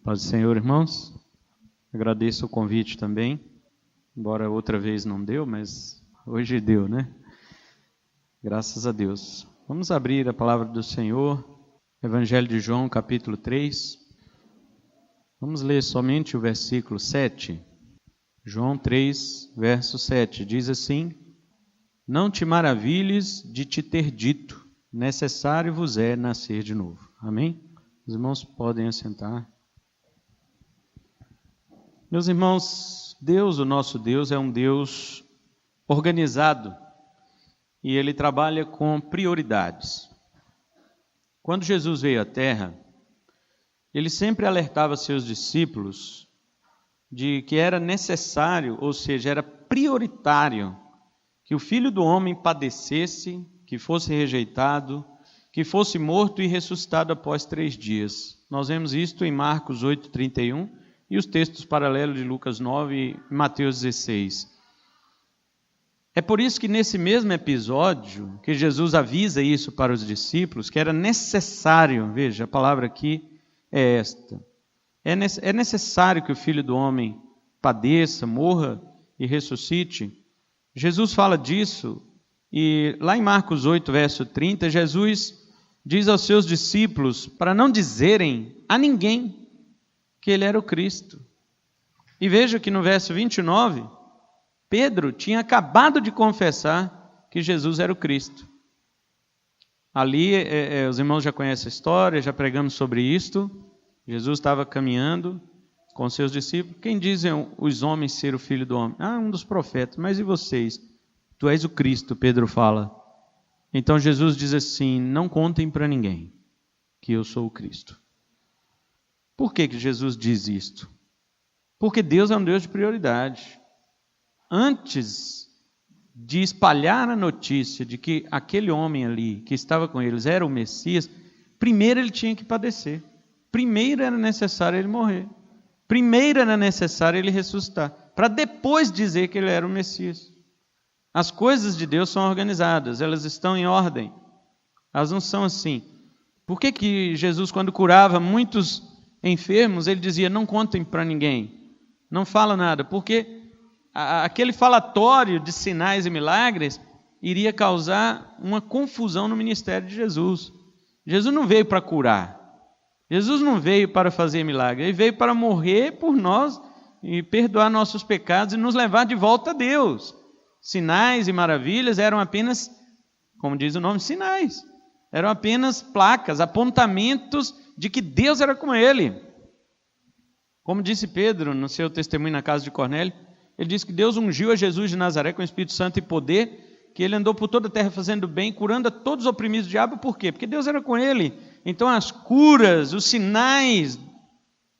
Paz do Senhor, irmãos. Agradeço o convite também, embora outra vez não deu, mas hoje deu, né? Graças a Deus. Vamos abrir a palavra do Senhor, Evangelho de João, capítulo 3. Vamos ler somente o versículo 7. João 3, verso 7, diz assim: Não te maravilhes de te ter dito, necessário vos é nascer de novo. Amém? Os irmãos podem assentar. Meus irmãos, Deus, o nosso Deus, é um Deus organizado e Ele trabalha com prioridades. Quando Jesus veio à Terra, Ele sempre alertava seus discípulos de que era necessário, ou seja, era prioritário, que o Filho do Homem padecesse, que fosse rejeitado, que fosse morto e ressuscitado após 3 dias. Nós vemos isto em Marcos 8:31 e os textos paralelos de Lucas 9 e Mateus 16. É por isso que nesse mesmo episódio, que Jesus avisa isso para os discípulos, que era necessário, veja, a palavra aqui é esta, é necessário que o Filho do Homem padeça, morra e ressuscite. Jesus fala disso, e lá em Marcos 8, verso 30, Jesus diz aos seus discípulos para não dizerem a ninguém que ele era o Cristo. E veja que no verso 29, Pedro tinha acabado de confessar que Jesus era o Cristo. Ali, os irmãos já conhecem a história, já pregamos sobre isto. Jesus estava caminhando com seus discípulos. Quem dizem os homens ser o Filho do Homem? Um dos profetas. Mas e vocês? Tu és o Cristo, Pedro fala. Então Jesus diz assim: não contem para ninguém que eu sou o Cristo. Por que Jesus diz isto? Porque Deus é um Deus de prioridade. Antes de espalhar a notícia de que aquele homem ali, que estava com eles, era o Messias, primeiro ele tinha que padecer. Primeiro era necessário ele morrer. Primeiro era necessário ele ressuscitar, para depois dizer que ele era o Messias. As coisas de Deus são organizadas, elas estão em ordem. Elas não são assim. Por que Jesus, quando curava muitos enfermos, ele dizia: não contem para ninguém, não fala nada? Porque aquele falatório de sinais e milagres iria causar uma confusão no ministério de Jesus. Jesus não veio para curar, Jesus não veio para fazer milagre, Ele veio para morrer por nós e perdoar nossos pecados e nos levar de volta a Deus. Sinais e maravilhas eram apenas, como diz o nome, sinais. Eram apenas placas, apontamentos de que Deus era com ele. Como disse Pedro no seu testemunho na casa de Cornélio, ele disse que Deus ungiu a Jesus de Nazaré com o Espírito Santo e poder, que ele andou por toda a terra fazendo bem, curando a todos os oprimidos do diabo. Por quê? Porque Deus era com ele. Então as curas, os sinais,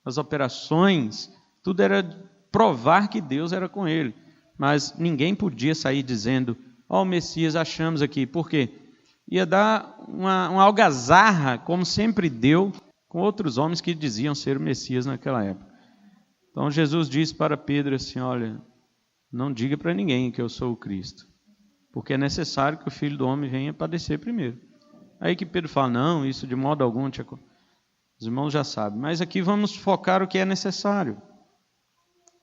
as operações, tudo era provar que Deus era com ele. Mas ninguém podia sair dizendo: ó, o Messias achamos aqui. Por quê? Ia dar uma algazarra, como sempre deu com outros homens que diziam ser o Messias naquela época. Então Jesus disse para Pedro assim: olha, não diga para ninguém que eu sou o Cristo, porque é necessário que o Filho do Homem venha padecer primeiro. Aí que Pedro fala: não, isso de modo algum, os irmãos já sabem. Mas aqui vamos focar o que é necessário.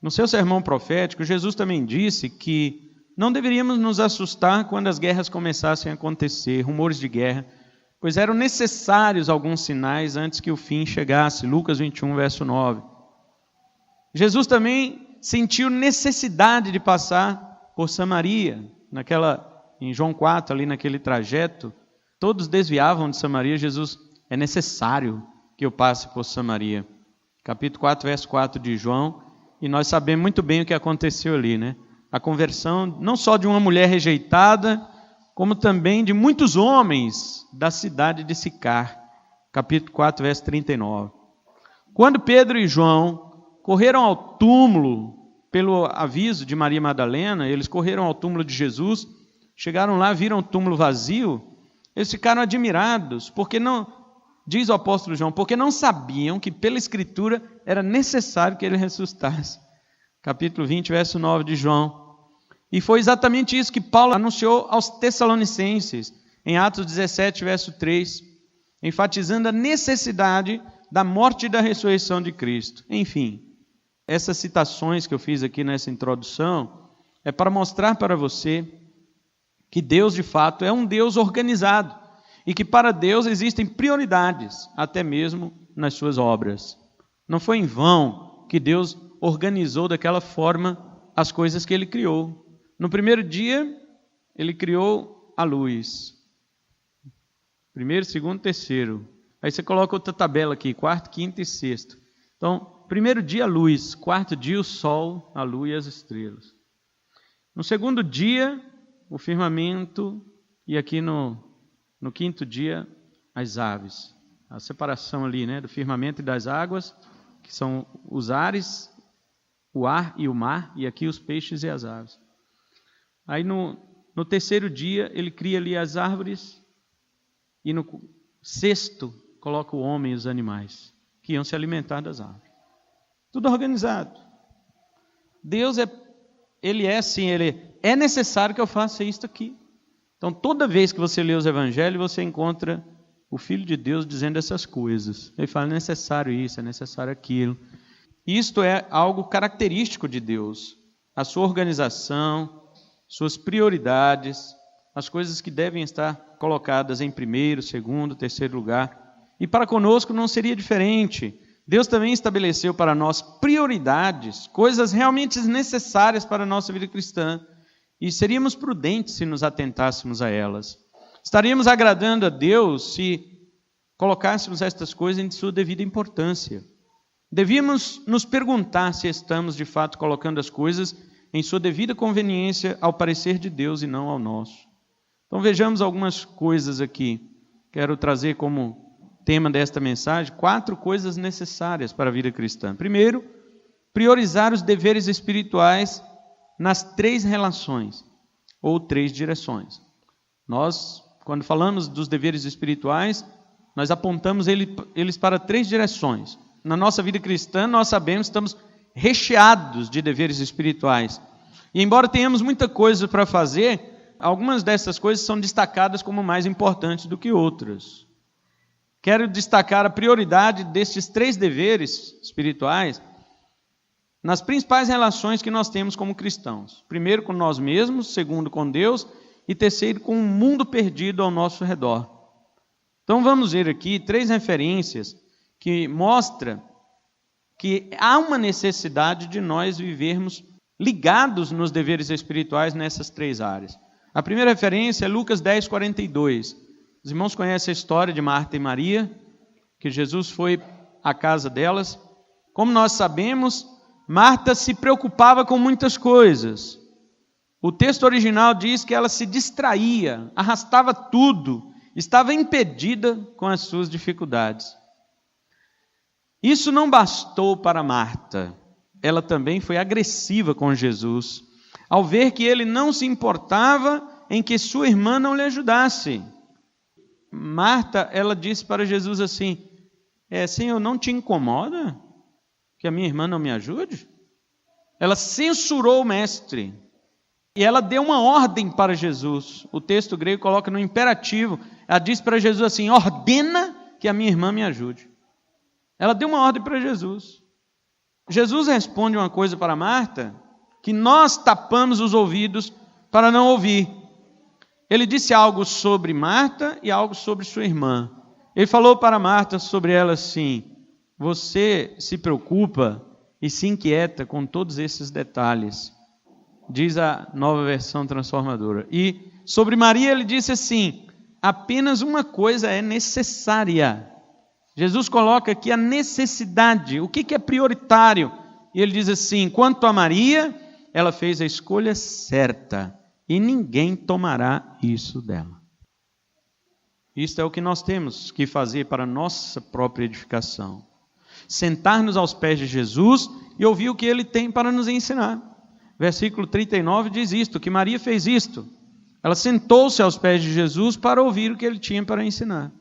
No seu sermão profético, Jesus também disse que não deveríamos nos assustar quando as guerras começassem a acontecer, rumores de guerra, pois eram necessários alguns sinais antes que o fim chegasse. Lucas 21, verso 9. Jesus também sentiu necessidade de passar por Samaria, em João 4, ali naquele trajeto, todos desviavam de Samaria. Jesus: é necessário que eu passe por Samaria. Capítulo 4, verso 4 de João. E nós sabemos muito bem o que aconteceu ali, né? A conversão não só de uma mulher rejeitada, como também de muitos homens da cidade de Sicar. Capítulo 4, verso 39. Quando Pedro e João correram ao túmulo, pelo aviso de Maria Madalena, eles correram ao túmulo de Jesus, chegaram lá, viram o túmulo vazio, eles ficaram admirados, porque não, diz o apóstolo João, porque não sabiam que pela Escritura era necessário que ele ressuscitasse. Capítulo 20, verso 9 de João. E foi exatamente isso que Paulo anunciou aos Tessalonicenses, em Atos 17, verso 3, enfatizando a necessidade da morte e da ressurreição de Cristo. Enfim, essas citações que eu fiz aqui nessa introdução é para mostrar para você que Deus, de fato, é um Deus organizado e que para Deus existem prioridades, até mesmo nas suas obras. Não foi em vão que Deus organizou daquela forma as coisas que Ele criou. No primeiro dia, Ele criou a luz. Primeiro, segundo, terceiro. Aí você coloca outra tabela aqui, quarto, quinto e sexto. Então, primeiro dia a luz, quarto dia o sol, a lua e as estrelas. No segundo dia, o firmamento, e aqui no quinto dia, as aves. A separação ali, né, do firmamento e das águas, que são os ares, o ar e o mar, e aqui os peixes e as aves. Aí no terceiro dia, ele cria ali as árvores, e no sexto, coloca o homem e os animais, que iam se alimentar das árvores. Tudo organizado. Deus Ele é assim, é necessário que eu faça isto aqui. Então, toda vez que você lê os evangelhos, você encontra o Filho de Deus dizendo essas coisas. Ele fala, é necessário isso, é necessário aquilo. Isto é algo característico de Deus. A sua organização, suas prioridades, as coisas que devem estar colocadas em primeiro, segundo, terceiro lugar. E para conosco não seria diferente. Deus também estabeleceu para nós prioridades, coisas realmente necessárias para a nossa vida cristã. E seríamos prudentes se nos atentássemos a elas. Estaríamos agradando a Deus se colocássemos estas coisas em sua devida importância. Devíamos nos perguntar se estamos de fato colocando as coisas em sua devida conveniência ao parecer de Deus e não ao nosso. Então vejamos algumas coisas aqui. Quero trazer como tema desta mensagem 4 coisas necessárias para a vida cristã. Primeiro, priorizar os deveres espirituais nas 3 relações ou 3 direções. Nós, quando falamos dos deveres espirituais, nós apontamos eles para 3 direções. Na nossa vida cristã, nós sabemos que estamos recheados de deveres espirituais. E embora tenhamos muita coisa para fazer, algumas dessas coisas são destacadas como mais importantes do que outras. Quero destacar a prioridade destes 3 deveres espirituais nas principais relações que nós temos como cristãos. Primeiro, com nós mesmos, segundo, com Deus, e terceiro, com o mundo perdido ao nosso redor. Então vamos ver aqui 3 referências que mostram que há uma necessidade de nós vivermos ligados nos deveres espirituais nessas 3 áreas. A primeira referência é Lucas 10, 42. Os irmãos conhecem a história de Marta e Maria, que Jesus foi à casa delas. Como nós sabemos, Marta se preocupava com muitas coisas. O texto original diz que ela se distraía, arrastava tudo, estava impedida com as suas dificuldades. Isso não bastou para Marta. Ela também foi agressiva com Jesus, ao ver que ele não se importava em que sua irmã não lhe ajudasse. Marta, ela disse para Jesus assim, Senhor, não te incomoda que a minha irmã não me ajude? Ela censurou o mestre e ela deu uma ordem para Jesus. O texto grego coloca no imperativo, ela disse para Jesus assim, ordena que a minha irmã me ajude. Ela deu uma ordem para Jesus. Jesus responde uma coisa para Marta, que nós tapamos os ouvidos para não ouvir. Ele disse algo sobre Marta e algo sobre sua irmã. Ele falou para Marta sobre ela assim, você se preocupa e se inquieta com todos esses detalhes, diz a Nova Versão Transformadora. E sobre Maria ele disse assim, apenas uma coisa é necessária. Jesus coloca aqui a necessidade, o que é prioritário. E ele diz assim, quanto a Maria, ela fez a escolha certa e ninguém tomará isso dela. Isto é o que nós temos que fazer para a nossa própria edificação. Sentar-nos aos pés de Jesus e ouvir o que Ele tem para nos ensinar. Versículo 39 diz isto, que Maria fez isto. Ela sentou-se aos pés de Jesus para ouvir o que Ele tinha para ensinar.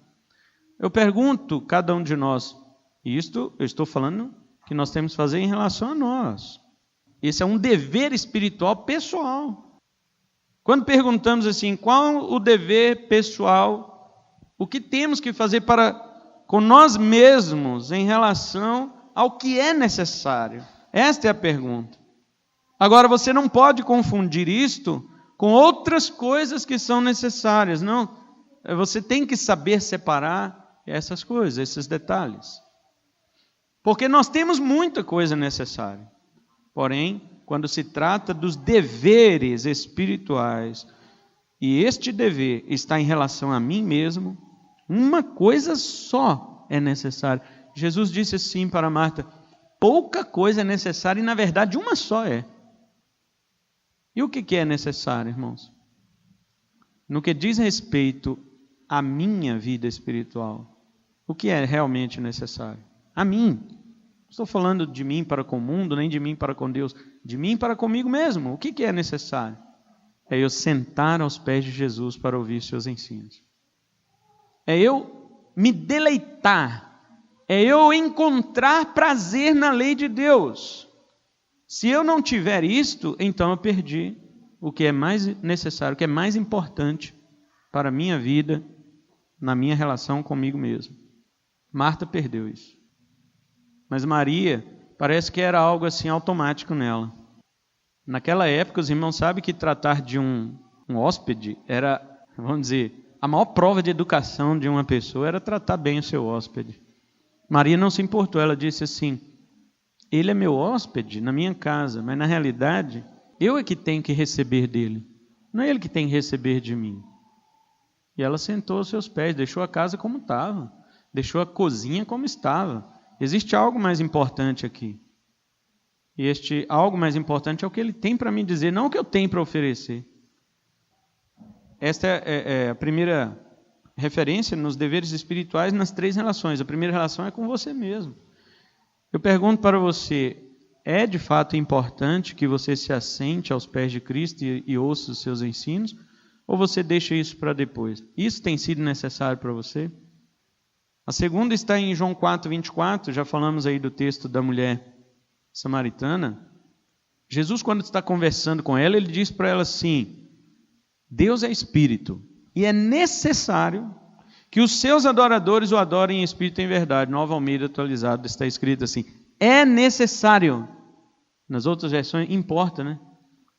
Eu pergunto, cada um de nós, isto eu estou falando que nós temos que fazer em relação a nós. Esse é um dever espiritual pessoal. Quando perguntamos assim, qual o dever pessoal, o que temos que fazer para com nós mesmos em relação ao que é necessário? Esta é a pergunta. Agora, você não pode confundir isto com outras coisas que são necessárias. Não, você tem que saber separar essas coisas, esses detalhes. Porque nós temos muita coisa necessária. Porém, quando se trata dos deveres espirituais, e este dever está em relação a mim mesmo, uma coisa só é necessária. Jesus disse assim para Marta: pouca coisa é necessária, e na verdade uma só é. E o que é necessário, irmãos? No que diz respeito à minha vida espiritual, o que é realmente necessário? A mim. Não estou falando de mim para com o mundo, nem de mim para com Deus, de mim para comigo mesmo. O que é necessário? É eu sentar aos pés de Jesus para ouvir seus ensinos. É eu me deleitar. É eu encontrar prazer na lei de Deus. Se eu não tiver isto, então eu perdi o que é mais necessário, o que é mais importante para a minha vida, na minha relação comigo mesmo. Marta perdeu isso. Mas Maria, parece que era algo assim automático nela. Naquela época, os irmãos sabem que tratar de um hóspede era, vamos dizer, a maior prova de educação de uma pessoa era tratar bem o seu hóspede. Maria não se importou, ela disse assim: ele é meu hóspede na minha casa, mas na realidade, eu é que tenho que receber dele, não é ele que tem que receber de mim. E ela sentou aos seus pés, deixou a casa como estava, deixou a cozinha como estava. Existe algo mais importante aqui. E este algo mais importante é o que ele tem para me dizer, não o que eu tenho para oferecer. Esta é a primeira referência nos deveres espirituais nas 3 relações. A primeira relação é com você mesmo. Eu pergunto para você, é de fato importante que você se assente aos pés de Cristo e ouça os seus ensinos? Ou você deixa isso para depois? Isso tem sido necessário para você? A segunda está em João 4:24, já falamos aí do texto da mulher samaritana. Jesus, quando está conversando com ela, ele diz para ela assim: Deus é espírito, e é necessário que os seus adoradores o adorem em espírito e em verdade. Nova Almeida atualizada está escrito assim: é necessário. Nas outras versões, importa, né?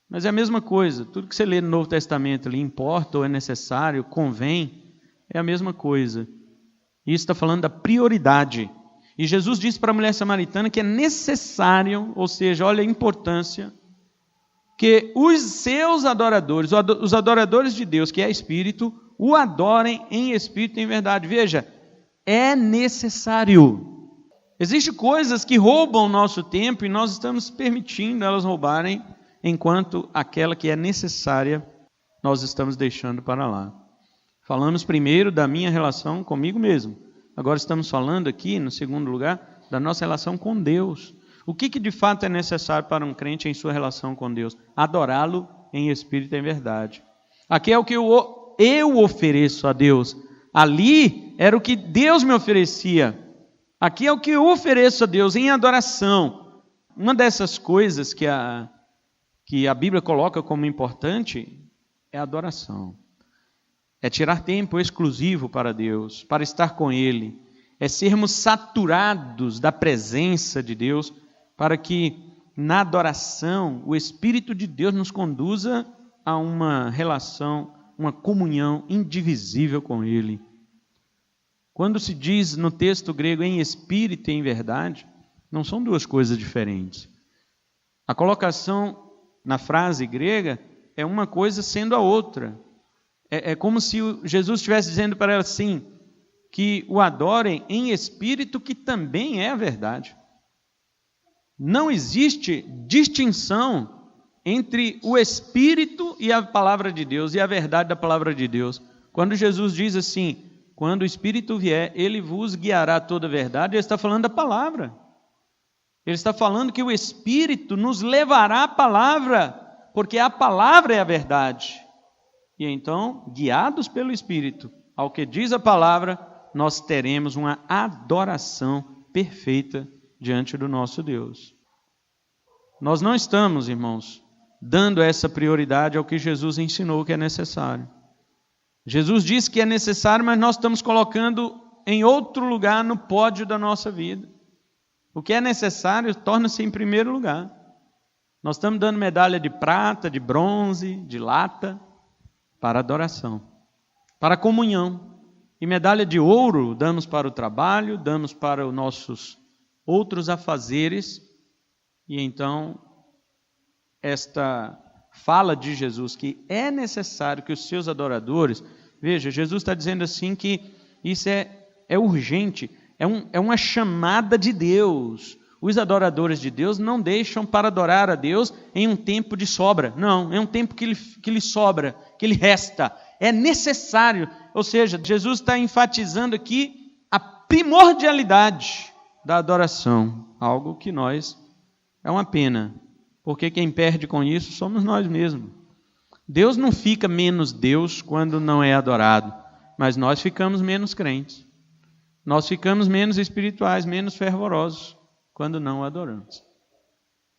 Mas é a mesma coisa. Tudo que você lê no Novo Testamento ali, importa ou é necessário, convém, é a mesma coisa. Isso está falando da prioridade. E Jesus disse para a mulher samaritana que é necessário, ou seja, olha a importância, que os seus adoradores, os adoradores de Deus, que é Espírito, o adorem em Espírito e em verdade. Veja, é necessário. Existem coisas que roubam o nosso tempo e nós estamos permitindo elas roubarem, enquanto aquela que é necessária nós estamos deixando para lá. Falamos primeiro da minha relação comigo mesmo. Agora estamos falando aqui, no segundo lugar, da nossa relação com Deus. O que de fato é necessário para um crente em sua relação com Deus? Adorá-lo em espírito e em verdade. Aqui é o que eu ofereço a Deus. Ali era o que Deus me oferecia. Aqui é o que eu ofereço a Deus em adoração. Uma dessas coisas que a Bíblia coloca como importante é a adoração. É tirar tempo exclusivo para Deus, para estar com Ele. É sermos saturados da presença de Deus, para que na adoração o Espírito de Deus nos conduza a uma relação, uma comunhão indivisível com Ele. Quando se diz no texto grego em espírito e em verdade, não são duas coisas diferentes. A colocação na frase grega é uma coisa sendo a outra. É como se Jesus estivesse dizendo para ela assim, que o adorem em espírito, que também é a verdade. Não existe distinção entre o espírito e a palavra de Deus, e a verdade da palavra de Deus. Quando Jesus diz assim, quando o Espírito vier, ele vos guiará toda a verdade, ele está falando da palavra. Ele está falando que o Espírito nos levará à palavra, porque a palavra é a verdade. E então, guiados pelo Espírito, ao que diz a palavra, nós teremos uma adoração perfeita diante do nosso Deus. Nós não estamos, irmãos, dando essa prioridade ao que Jesus ensinou que é necessário. Jesus disse que é necessário, mas nós estamos colocando em outro lugar no pódio da nossa vida. O que é necessário torna-se em primeiro lugar. Nós estamos dando medalha de prata, de bronze, de lata, para adoração, para comunhão. E medalha de ouro damos para o trabalho, damos para os nossos outros afazeres. E então, esta fala de Jesus que é necessário que os seus adoradores... Veja, Jesus está dizendo assim que isso é urgente, é uma chamada de Deus. Os adoradores de Deus não deixam para adorar a Deus em um tempo de sobra. Não, é um tempo que lhe sobra, que lhe resta. É necessário. Ou seja, Jesus está enfatizando aqui a primordialidade da adoração. Algo que é uma pena, porque quem perde com isso somos nós mesmos. Deus não fica menos Deus quando não é adorado, mas nós ficamos menos crentes. Nós ficamos menos espirituais, menos fervorosos quando não o adoramos.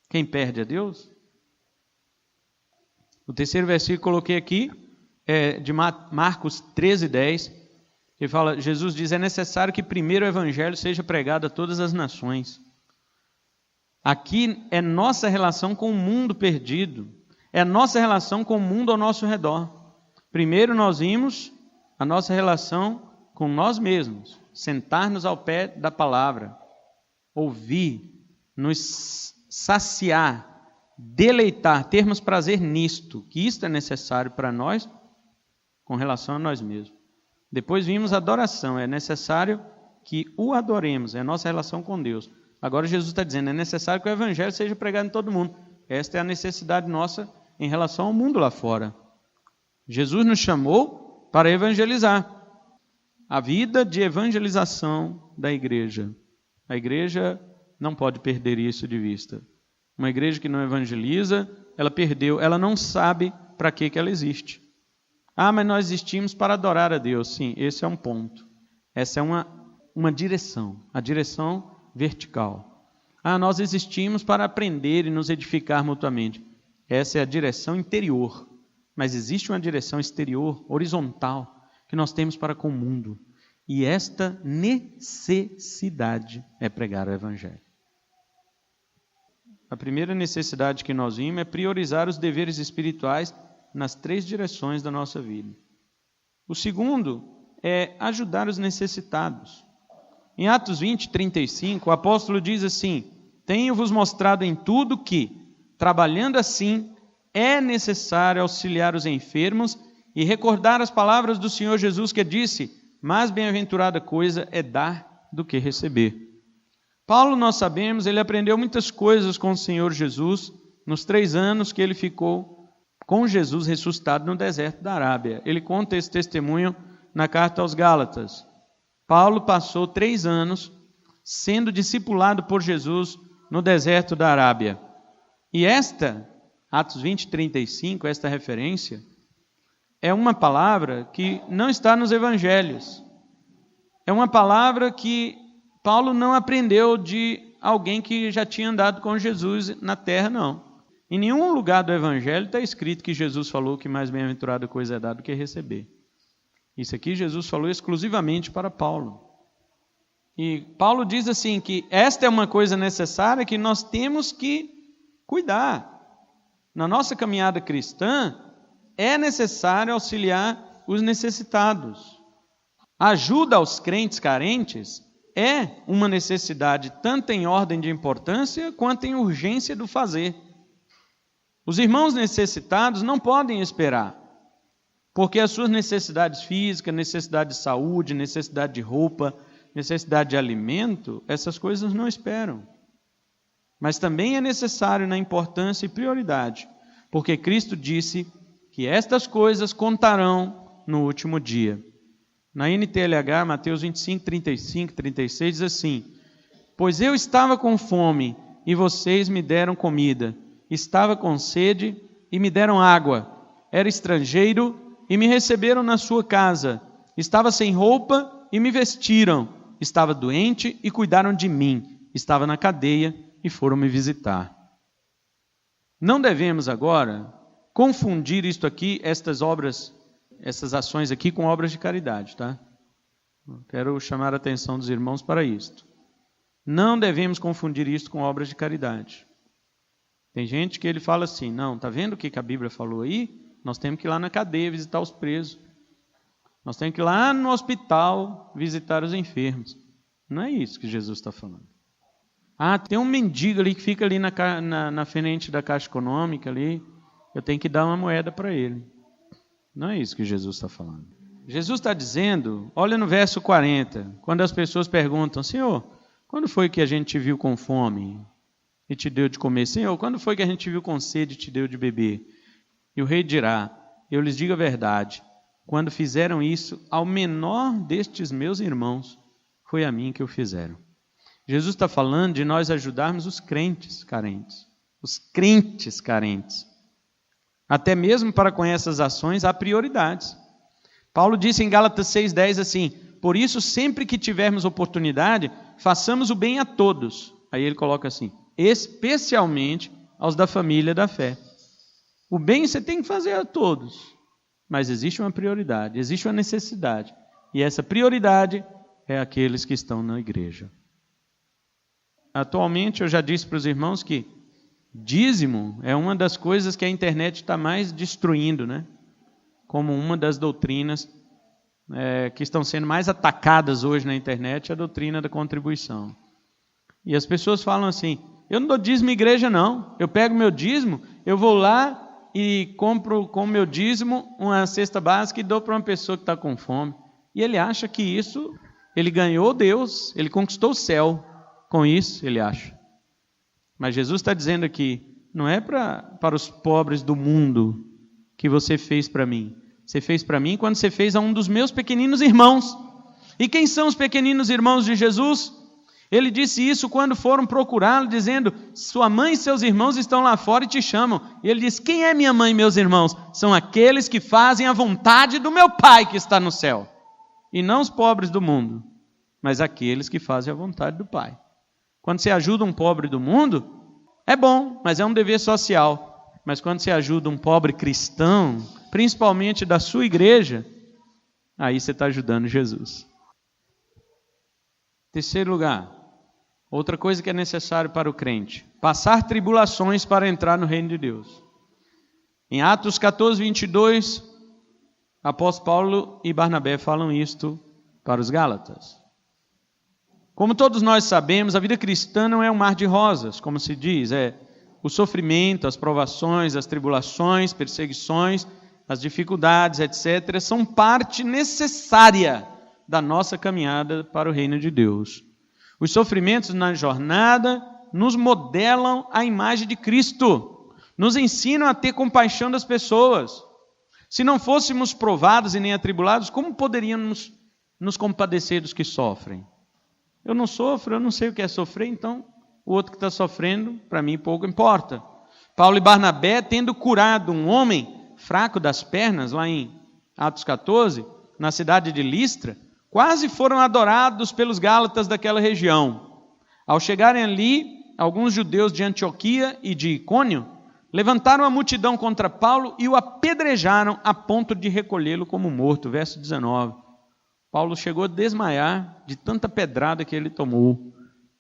Quem perde é Deus? O terceiro versículo que coloquei aqui é de Marcos 13:10, que fala, Jesus diz, é necessário que primeiro o evangelho seja pregado a todas as nações. Aqui é nossa relação com o mundo perdido, é a nossa relação com o mundo ao nosso redor. Primeiro nós vimos a nossa relação com nós mesmos, sentar-nos ao pé da palavra, ouvir, nos saciar, deleitar, termos prazer nisto, que isto é necessário para nós com relação a nós mesmos. Depois vimos a adoração, é necessário que o adoremos, é a nossa relação com Deus. Agora Jesus está dizendo, é necessário que o evangelho seja pregado em todo mundo. Esta é a necessidade nossa em relação ao mundo lá fora. Jesus nos chamou para evangelizar. A vida de evangelização da igreja. A igreja não pode perder isso de vista. Uma igreja que não evangeliza, ela perdeu, ela não sabe para que ela existe. Ah, mas nós existimos para adorar a Deus. Sim, esse é um ponto. Essa é uma direção, a direção vertical. Ah, nós existimos para aprender e nos edificar mutuamente. Essa é a direção interior. Mas existe uma direção exterior, horizontal, que nós temos para com o mundo. E esta necessidade é pregar o evangelho. A primeira necessidade que nós vimos é priorizar os deveres espirituais nas 3 direções da nossa vida. O segundo é ajudar os necessitados. Em Atos 20:35, o apóstolo diz assim, tenho-vos mostrado em tudo que, trabalhando assim, é necessário auxiliar os enfermos e recordar as palavras do Senhor Jesus que disse, mais bem-aventurada coisa é dar do que receber. Paulo, nós sabemos, ele aprendeu muitas coisas com o Senhor Jesus nos 3 anos que ele ficou com Jesus ressuscitado no deserto da Arábia. Ele conta esse testemunho na carta aos Gálatas. Paulo passou 3 anos sendo discipulado por Jesus no deserto da Arábia. E Atos 20:35, esta referência, é uma palavra que não está nos evangelhos. É uma palavra que Paulo não aprendeu de alguém que já tinha andado com Jesus na terra, não. Em nenhum lugar do evangelho está escrito que Jesus falou que mais bem-aventurada coisa é dar do que receber. Isso aqui Jesus falou exclusivamente para Paulo. E Paulo diz assim que esta é uma coisa necessária que nós temos que cuidar. Na nossa caminhada cristã, é necessário auxiliar os necessitados. A ajuda aos crentes carentes é uma necessidade tanto em ordem de importância quanto em urgência do fazer. Os irmãos necessitados não podem esperar, porque as suas necessidades físicas, necessidade de saúde, necessidade de roupa, necessidade de alimento, essas coisas não esperam. Mas também é necessário na importância e prioridade, porque Cristo disse que estas coisas contarão no último dia. Na NTLH, Mateus 25, 35, 36, diz assim, pois eu estava com fome e vocês me deram comida, estava com sede e me deram água, era estrangeiro e me receberam na sua casa, estava sem roupa e me vestiram, estava doente e cuidaram de mim, estava na cadeia e foram me visitar. Não devemos agora confundir isto aqui, estas obras, essas ações aqui com obras de caridade, tá? Quero chamar a atenção dos irmãos para isto. Não devemos confundir isto com obras de caridade. Tem gente que ele fala assim, não, está vendo o que a Bíblia falou aí? Nós temos que ir lá na cadeia visitar os presos. Nós temos que ir lá no hospital visitar os enfermos. Não é isso que Jesus está falando. Ah, tem um mendigo ali que fica ali na frente da Caixa Econômica ali, eu tenho que dar uma moeda para ele. Não é isso que Jesus está falando. Jesus está dizendo, olha no verso 40, quando as pessoas perguntam, Senhor, quando foi que a gente te viu com fome e te deu de comer? Senhor, quando foi que a gente te viu com sede e te deu de beber? E o rei dirá, eu lhes digo a verdade, quando fizeram isso ao menor destes meus irmãos, foi a mim que o fizeram. Jesus está falando de nós ajudarmos os crentes carentes. Os crentes carentes. Até mesmo para com essas ações há prioridades. Paulo disse em Gálatas 6,10 assim, por isso sempre que tivermos oportunidade, façamos o bem a todos. Aí ele coloca assim, especialmente aos da família da fé. O bem você tem que fazer a todos, mas existe uma prioridade, existe uma necessidade. E essa prioridade é aqueles que estão na igreja. Atualmente eu já disse para os irmãos que dízimo é uma das coisas que a internet está mais destruindo, né? Como uma das doutrinas que estão sendo mais atacadas hoje na internet, a doutrina da contribuição. E as pessoas falam assim, eu não dou dízimo em igreja não, eu pego meu dízimo, eu vou lá e compro com o meu dízimo uma cesta básica e dou para uma pessoa que está com fome. E ele acha que isso, ele ganhou Deus, ele conquistou o céu. Com isso, ele acha. Mas Jesus está dizendo aqui, não é para os pobres do mundo que você fez para mim. Você fez para mim quando você fez a um dos meus pequeninos irmãos. E quem são os pequeninos irmãos de Jesus? Ele disse isso quando foram procurá-lo, dizendo, sua mãe e seus irmãos estão lá fora e te chamam. E ele disse, quem é minha mãe e meus irmãos? São aqueles que fazem a vontade do meu Pai que está no céu. E não os pobres do mundo, mas aqueles que fazem a vontade do Pai. Quando você ajuda um pobre do mundo, é bom, mas é um dever social. Mas quando você ajuda um pobre cristão, principalmente da sua igreja, aí você está ajudando Jesus. Terceiro lugar, outra coisa que é necessário para o crente, passar tribulações para entrar no reino de Deus. Em Atos 14, 22, apóstolo Paulo e Barnabé falam isto para os Gálatas. Como todos nós sabemos, a vida cristã não é um mar de rosas, como se diz, é o sofrimento, as provações, as tribulações, perseguições, as dificuldades, etc., são parte necessária da nossa caminhada para o reino de Deus. Os sofrimentos na jornada nos modelam a imagem de Cristo, nos ensinam a ter compaixão das pessoas. Se não fôssemos provados e nem atribulados, como poderíamos nos compadecer dos que sofrem? Eu não sofro, eu não sei o que é sofrer, então o outro que está sofrendo, para mim pouco importa. Paulo e Barnabé, tendo curado um homem fraco das pernas, lá em Atos 14, na cidade de Listra, quase foram adorados pelos gálatas daquela região. Ao chegarem ali, alguns judeus de Antioquia e de Icônio levantaram a multidão contra Paulo e o apedrejaram a ponto de recolhê-lo como morto. Verso 19. Paulo chegou a desmaiar de tanta pedrada que ele tomou.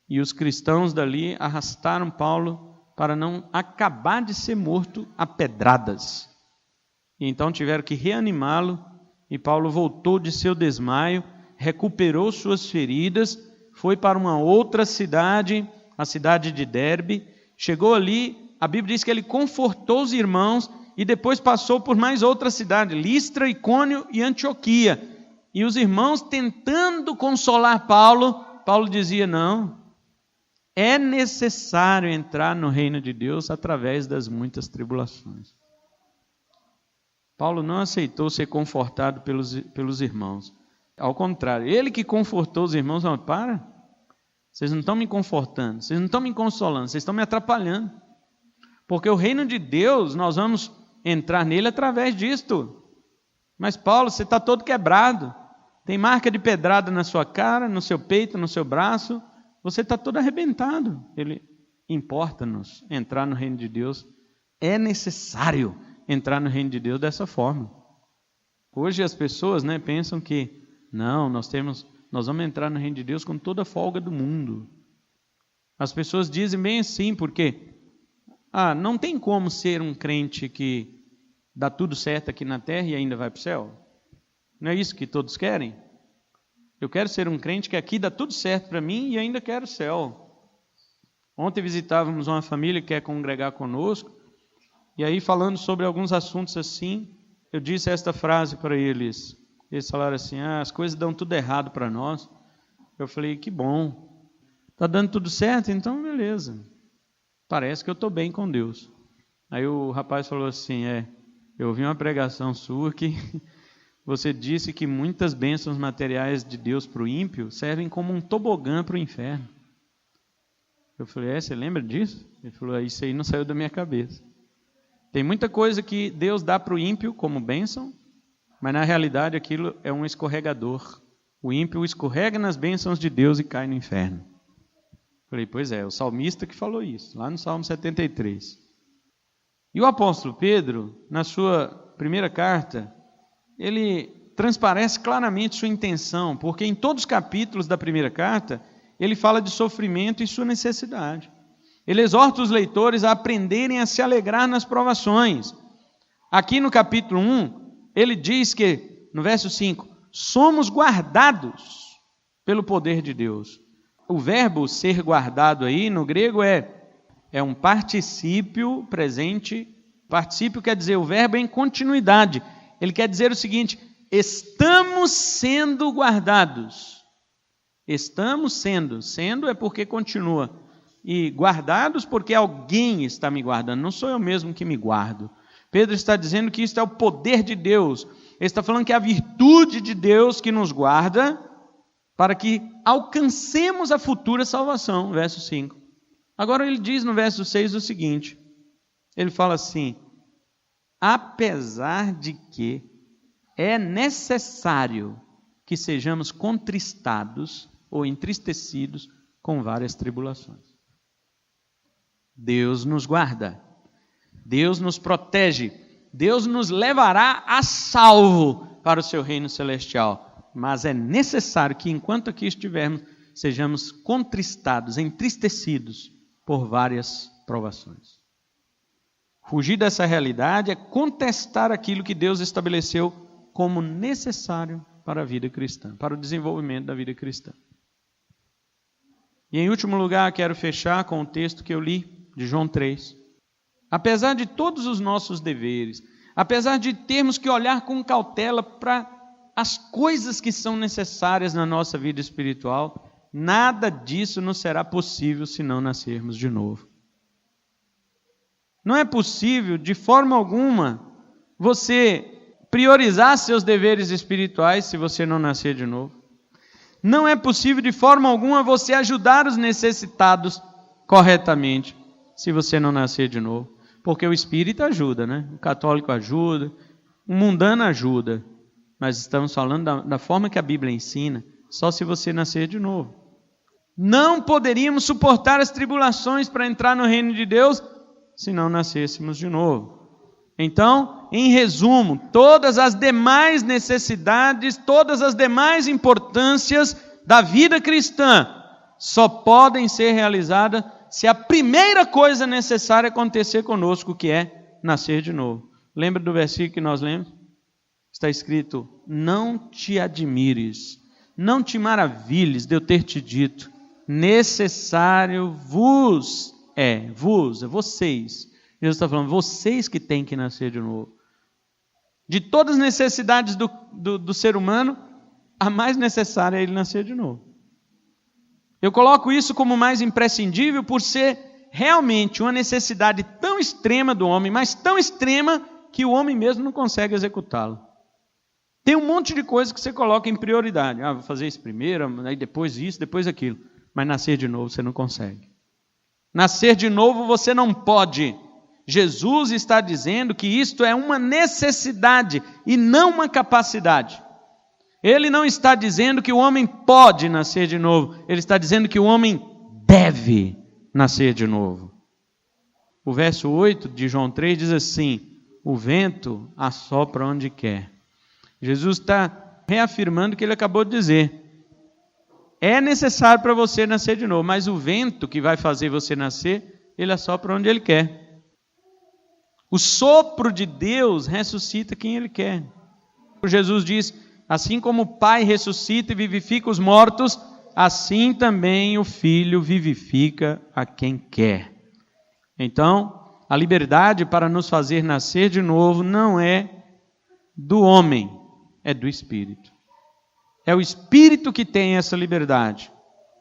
E os cristãos dali arrastaram Paulo para não acabar de ser morto a pedradas. E então tiveram que reanimá-lo, e Paulo voltou de seu desmaio, recuperou suas feridas, foi para uma outra cidade, a cidade de Derbe, chegou ali, a Bíblia diz que ele confortou os irmãos, e depois passou por mais outra cidade, Listra, Icônio e Antioquia. E os irmãos tentando consolar Paulo, Paulo dizia, não, é necessário entrar no reino de Deus através das muitas tribulações. Paulo não aceitou ser confortado pelos irmãos. Ao contrário, ele que confortou os irmãos, falou, para, vocês não estão me confortando, vocês não estão me consolando, vocês estão me atrapalhando. Porque o reino de Deus, nós vamos entrar nele através disto. Mas Paulo, você está todo quebrado. Tem marca de pedrada na sua cara, no seu peito, no seu braço. Você está todo arrebentado. Ele importa-nos entrar no reino de Deus. É necessário entrar no reino de Deus dessa forma. Hoje as pessoas pensam que, não, nós temos Nós vamos entrar no reino de Deus com toda a folga do mundo. As pessoas dizem bem assim, porque não tem como ser um crente que dá tudo certo aqui na terra e ainda vai para o céu. Não é isso que todos querem? Eu quero ser um crente que aqui dá tudo certo para mim e ainda quero o céu. Ontem visitávamos uma família que quer congregar conosco, e aí falando sobre alguns assuntos assim, eu disse esta frase para eles. Eles falaram assim, as coisas dão tudo errado para nós. Eu falei, que bom. Está dando tudo certo? Então beleza. Parece que eu estou bem com Deus. Aí o rapaz falou assim, eu ouvi uma pregação sua que você disse que muitas bênçãos materiais de Deus para o ímpio servem como um tobogã para o inferno. Eu falei, você lembra disso? Ele falou, isso aí não saiu da minha cabeça. Tem muita coisa que Deus dá para o ímpio como bênção, mas na realidade aquilo é um escorregador. O ímpio escorrega nas bênçãos de Deus e cai no inferno. Eu falei, pois é, o salmista que falou isso, lá no Salmo 73. E o apóstolo Pedro, na sua primeira carta, ele transparece claramente sua intenção, porque em todos os capítulos da primeira carta, ele fala de sofrimento e sua necessidade. Ele exorta os leitores a aprenderem a se alegrar nas provações. Aqui no capítulo 1, ele diz que, no verso 5, somos guardados pelo poder de Deus. O verbo ser guardado aí, no grego, é um particípio presente. Particípio quer dizer o verbo em continuidade. Ele quer dizer o seguinte, estamos sendo guardados. Estamos sendo é porque continua. E guardados porque alguém está me guardando, não sou eu mesmo que me guardo. Pedro está dizendo que isso é o poder de Deus. Ele está falando que é a virtude de Deus que nos guarda para que alcancemos a futura salvação, verso 5. Agora ele diz no verso 6 o seguinte, ele fala assim, apesar de que é necessário que sejamos contristados ou entristecidos com várias tribulações. Deus nos guarda, Deus nos protege, Deus nos levará a salvo para o seu reino celestial. Mas é necessário que enquanto aqui estivermos, sejamos contristados, entristecidos por várias provações. Fugir dessa realidade é contestar aquilo que Deus estabeleceu como necessário para a vida cristã, para o desenvolvimento da vida cristã. E em último lugar, quero fechar com o texto que eu li, de João 3. Apesar de todos os nossos deveres, apesar de termos que olhar com cautela para as coisas que são necessárias na nossa vida espiritual, nada disso nos será possível se não nascermos de novo. Não é possível, de forma alguma, você priorizar seus deveres espirituais se você não nascer de novo. Não é possível, de forma alguma, você ajudar os necessitados corretamente se você não nascer de novo. Porque o espírita ajuda, né? O católico ajuda, o mundano ajuda. Mas estamos falando da forma que a Bíblia ensina, só se você nascer de novo. Não poderíamos suportar as tribulações para entrar no reino de Deus se não nascêssemos de novo. Então, em resumo, todas as demais necessidades, todas as demais importâncias da vida cristã só podem ser realizadas se a primeira coisa necessária acontecer conosco, que é nascer de novo. Lembra do versículo que nós lemos? Está escrito, não te admires, não te maravilhes de eu ter te dito, necessário vos é, vocês. Jesus está falando, vocês que têm que nascer de novo. De todas as necessidades do ser humano, a mais necessária é ele nascer de novo. Eu coloco isso como mais imprescindível por ser realmente uma necessidade tão extrema do homem, mas tão extrema que o homem mesmo não consegue executá-la. Tem um monte de coisa que você coloca em prioridade. Vou fazer isso primeiro, aí depois isso, depois aquilo. Mas nascer de novo você não consegue. Nascer de novo você não pode. Jesus está dizendo que isto é uma necessidade e não uma capacidade. Ele não está dizendo que o homem pode nascer de novo. Ele está dizendo que o homem deve nascer de novo. O verso 8 de João 3 diz assim, o vento assopra onde quer. Jesus está reafirmando o que ele acabou de dizer. É necessário para você nascer de novo, mas o vento que vai fazer você nascer, ele assopra onde ele quer. O sopro de Deus ressuscita quem ele quer. Jesus diz, assim como o Pai ressuscita e vivifica os mortos, assim também o Filho vivifica a quem quer. Então, a liberdade para nos fazer nascer de novo não é do homem, é do Espírito. É o Espírito que tem essa liberdade.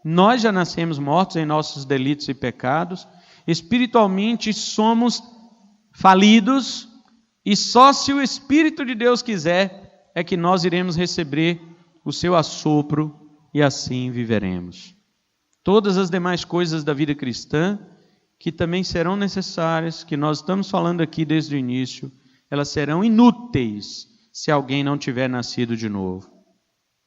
Nós já nascemos mortos em nossos delitos e pecados, espiritualmente somos falidos, e só se o Espírito de Deus quiser é que nós iremos receber o seu assopro e assim viveremos. Todas as demais coisas da vida cristã, que também serão necessárias, que nós estamos falando aqui desde o início, elas serão inúteis se alguém não tiver nascido de novo.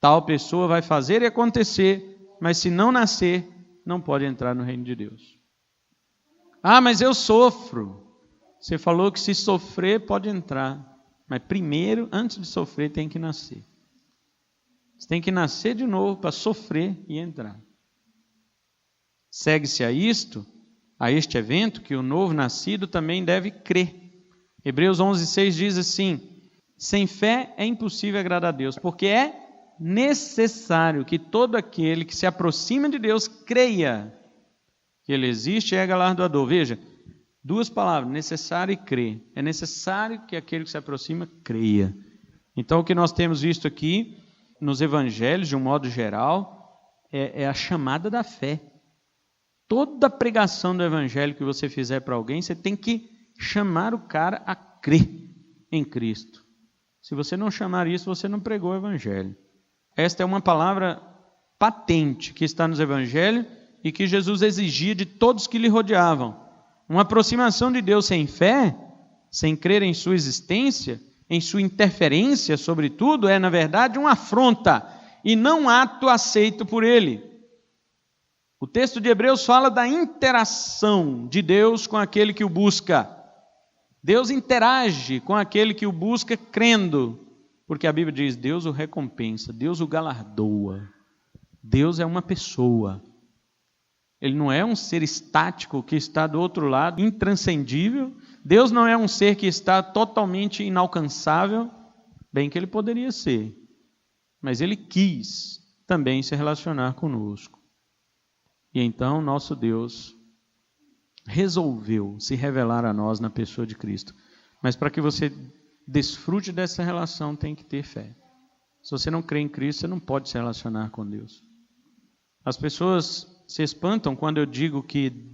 Tal pessoa vai fazer e acontecer, mas se não nascer, não pode entrar no reino de Deus. Ah, mas eu sofro. Você falou que se sofrer pode entrar, mas primeiro, antes de sofrer, tem que nascer. Você tem que nascer de novo para sofrer e entrar. Segue-se a este evento, que o novo nascido também deve crer. Hebreus 11:6 diz assim, sem fé é impossível agradar a Deus, porque é necessário que todo aquele que se aproxima de Deus creia que Ele existe e é galardoador. Veja, duas palavras, necessário e crer. É necessário que aquele que se aproxima creia. Então, o que nós temos visto aqui, nos evangelhos, de um modo geral, é a chamada da fé. Toda pregação do evangelho que você fizer para alguém, você tem que chamar o cara a crer em Cristo. Se você não chamar isso, você não pregou o evangelho. Esta é uma palavra patente que está nos evangelhos e que Jesus exigia de todos que lhe rodeavam. Uma aproximação de Deus sem fé, sem crer em sua existência, em sua interferência sobre tudo, é, na verdade, uma afronta e não um ato aceito por Ele. O texto de Hebreus fala da interação de Deus com aquele que o busca. Deus interage com aquele que o busca crendo, porque a Bíblia diz, Deus o recompensa, Deus o galardoa. Deus é uma pessoa. Ele não é um ser estático que está do outro lado, intranscendível. Deus não é um ser que está totalmente inalcançável, bem que ele poderia ser. Mas ele quis também se relacionar conosco. E então nosso Deus resolveu se revelar a nós na pessoa de Cristo. Mas para que você desfrute dessa relação, tem que ter fé. Se você não crê em Cristo, você não pode se relacionar com Deus. As pessoas se espantam quando eu digo que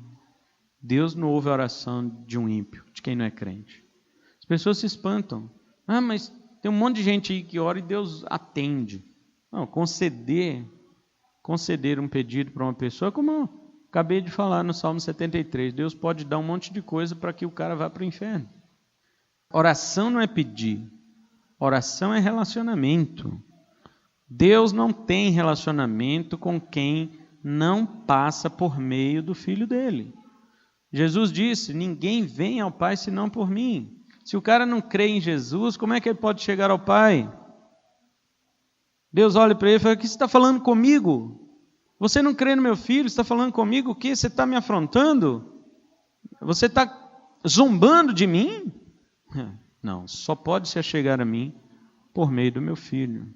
Deus não ouve a oração de um ímpio, de quem não é crente. As pessoas se espantam. Ah, mas tem um monte de gente aí que ora e Deus atende. Não, conceder um pedido para uma pessoa, como eu acabei de falar no Salmo 73, Deus pode dar um monte de coisa para que o cara vá para o inferno. Oração não é pedir, oração é relacionamento. Deus não tem relacionamento com quem não passa por meio do Filho dele. Jesus disse, ninguém vem ao Pai senão por mim. Se o cara não crê em Jesus, como é que ele pode chegar ao Pai? Deus olha para ele e fala, o que você está falando comigo? Você não crê no meu filho, você está falando comigo o quê? Você está me afrontando? Você está zombando de mim? Não, só pode se chegar a mim por meio do meu filho.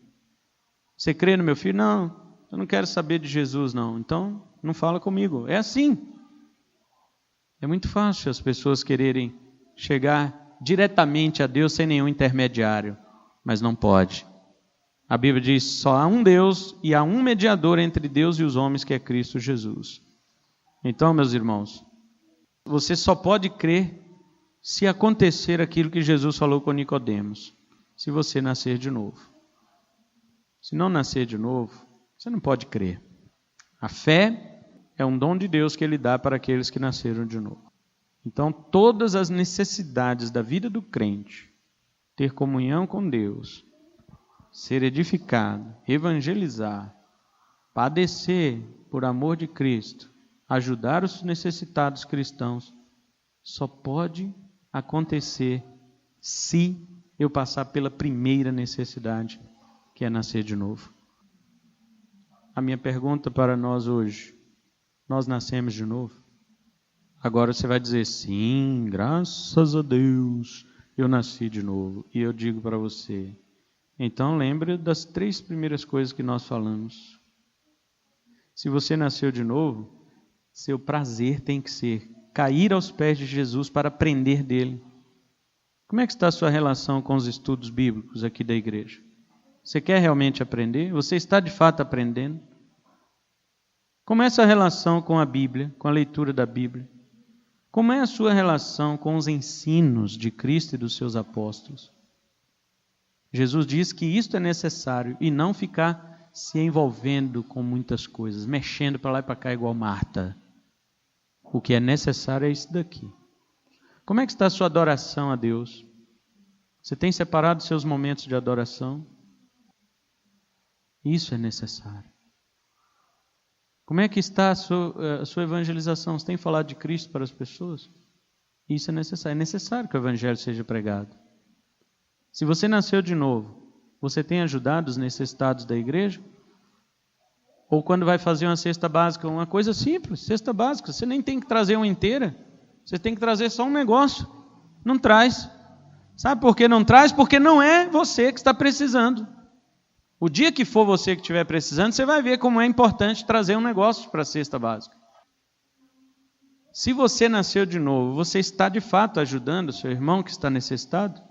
Você crê no meu filho? Não, eu não quero saber de Jesus não, então não fala comigo. É assim. É muito fácil as pessoas quererem chegar diretamente a Deus sem nenhum intermediário, mas não pode. A Bíblia diz, só há um Deus e há um mediador entre Deus e os homens, que é Cristo Jesus. Então, meus irmãos, você só pode crer se acontecer aquilo que Jesus falou com Nicodemos, se você nascer de novo. Se não nascer de novo, você não pode crer. A fé é um dom de Deus que Ele dá para aqueles que nasceram de novo. Então, todas as necessidades da vida do crente, ter comunhão com Deus, ser edificado, evangelizar, padecer por amor de Cristo, ajudar os necessitados cristãos, só pode acontecer se eu passar pela primeira necessidade, que é nascer de novo. a minha pergunta para nós hoje: nós nascemos de novo? Agora você vai dizer, sim, graças a Deus, eu nasci de novo. E eu digo para você, então lembre das 3 primeiras coisas que nós falamos. Se você nasceu de novo, seu prazer tem que ser cair aos pés de Jesus para aprender dele. Como é que está a sua relação com os estudos bíblicos aqui da igreja? Você quer realmente aprender? Você está de fato aprendendo? Como é essa relação com a Bíblia, com a leitura da Bíblia? Como é a sua relação com os ensinos de Cristo e dos seus apóstolos? Jesus diz que isto é necessário e não ficar se envolvendo com muitas coisas, mexendo para lá e para cá igual Marta. O que é necessário é isso daqui. Como é que está a sua adoração a Deus? Você tem separado seus momentos de adoração? Isso é necessário. Como é que está a sua evangelização? Você tem falado de Cristo para as pessoas? Isso é necessário. É necessário que o evangelho seja pregado. Se você nasceu de novo, você tem ajudado os necessitados da igreja? Ou quando vai fazer uma cesta básica, uma coisa simples, cesta básica, você nem tem que trazer uma inteira, você tem que trazer só um negócio. Não traz. Sabe por que não traz? Porque não é você que está precisando. O dia que for você que estiver precisando, você vai ver como é importante trazer um negócio para a cesta básica. Se você nasceu de novo, você está de fato ajudando o seu irmão que está necessitado?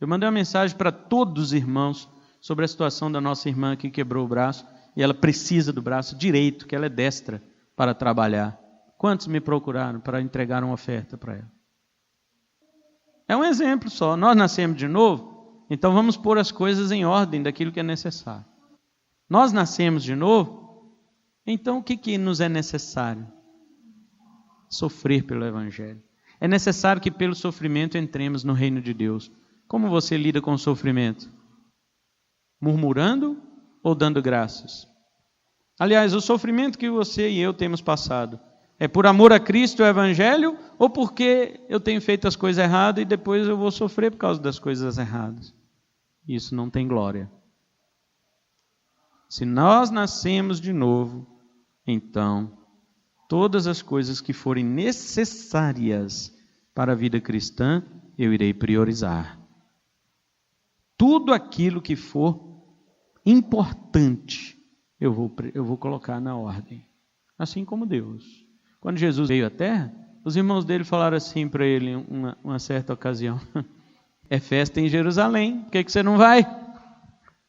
Eu mandei uma mensagem para todos os irmãos sobre a situação da nossa irmã que quebrou o braço e ela precisa do braço direito, que ela é destra para trabalhar. Quantos me procuraram para entregar uma oferta para ela? É um exemplo só. Nós nascemos de novo. Então vamos pôr as coisas em ordem daquilo que é necessário. Nós nascemos de novo, então o que nos é necessário? Sofrer pelo Evangelho. É necessário que pelo sofrimento entremos no reino de Deus. Como você lida com o sofrimento? Murmurando ou dando graças? Aliás, o sofrimento que você e eu temos passado, é por amor a Cristo e ao Evangelho, ou porque eu tenho feito as coisas erradas e depois eu vou sofrer por causa das coisas erradas? Isso não tem glória. Se nós nascemos de novo, então, todas as coisas que forem necessárias para a vida cristã, eu irei priorizar. Tudo aquilo que for importante, eu vou colocar na ordem. Assim como Deus. Quando Jesus veio à Terra, os irmãos dele falaram assim para ele em uma certa ocasião: é festa em Jerusalém, por que você não vai?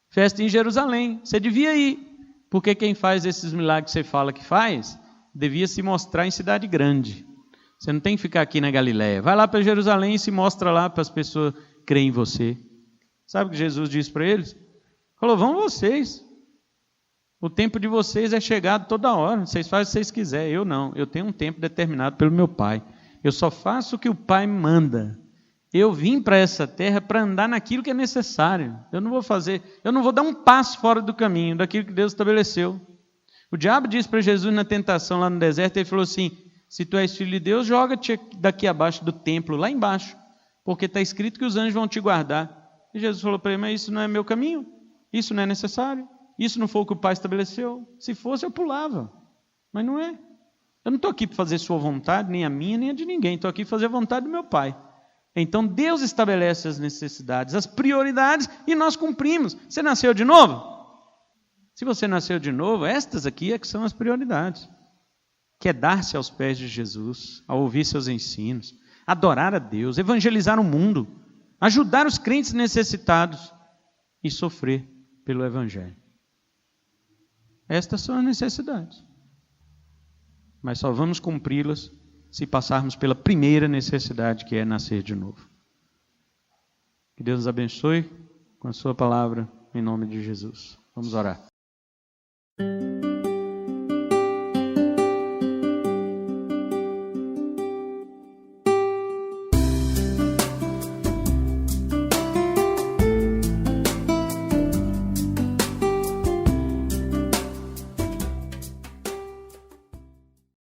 Festa em Jerusalém, você devia ir, porque quem faz esses milagres que você fala que faz, devia se mostrar em cidade grande. Você não tem que ficar aqui na Galileia, vai lá para Jerusalém e se mostra lá para as pessoas crerem em você. Sabe o que Jesus disse para eles? Falou, vão vocês. O tempo de vocês é chegado toda hora. Vocês fazem o que vocês quiserem. Eu não. Eu tenho um tempo determinado pelo meu Pai. Eu só faço o que o Pai me manda. Eu vim para essa terra para andar naquilo que é necessário. Eu não vou dar um passo fora do caminho, daquilo que Deus estabeleceu. O diabo disse para Jesus na tentação lá no deserto, ele falou assim, se tu és filho de Deus, joga-te daqui abaixo do templo, lá embaixo, porque está escrito que os anjos vão te guardar. E Jesus falou para ele, mas isso não é meu caminho, isso não é necessário. Isso não foi o que o Pai estabeleceu. Se fosse, eu pulava. Mas não é. Eu não estou aqui para fazer sua vontade, nem a minha, nem a de ninguém. Estou aqui para fazer a vontade do meu Pai. Então, Deus estabelece as necessidades, as prioridades, e nós cumprimos. Você nasceu de novo? Se você nasceu de novo, estas aqui é que são as prioridades. Que é dar-se aos pés de Jesus, a ouvir seus ensinos, adorar a Deus, evangelizar o mundo, ajudar os crentes necessitados e sofrer pelo Evangelho. Estas são as necessidades. Mas só vamos cumpri-las se passarmos pela primeira necessidade, que é nascer de novo. Que Deus nos abençoe com a sua palavra, em nome de Jesus. Vamos orar.